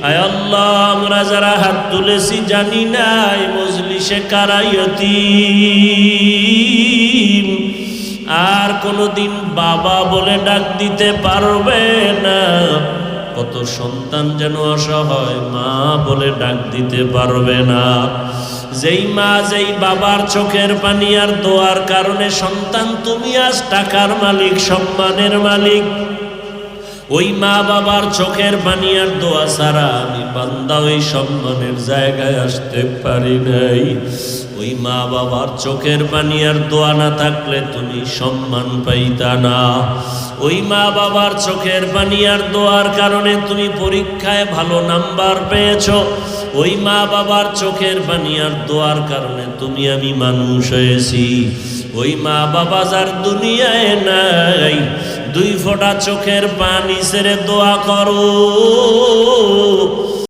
আয় আল্লাহ, আমরা যারা হাত তুলেছি জানি না এই মজলিসে কারা ইয়তীম, আর কোনোদিন বাবা বলে ডাক দিতে পারবে না। কত সন্তান যেন অসহায়, মা বলে ডাক দিতে পারবে না। যেই মা যেই বাবার চোখের পানি আর দোয়ার কারণে সন্তান তুমি আজ টাকার মালিক, সম্মানের মালিক, ওই মা বাবার চোখের পানি আর দোয়া ছাড়া আমি বান্দা ওই সম্মানের জায়গায় আসতে পারি নাই। ওই মা বাবার চোখের পানি আর দোয়া না থাকলে তুমি সম্মান পাইতা না। ওই মা বাবার চোখের পানি আর দোয়ার কারণে তুমি পরীক্ষায় ভালো নাম্বার পেয়েছো। ওই মা বাবার চোখের পানি আর দোয়ার কারণে তুমি আমি মানুষ হয়েছি। ওই মা বাবা যার দুনিয়ায় নাই, দুই ফোঁটা চোখের পানি ছেড়ে দোয়া করো,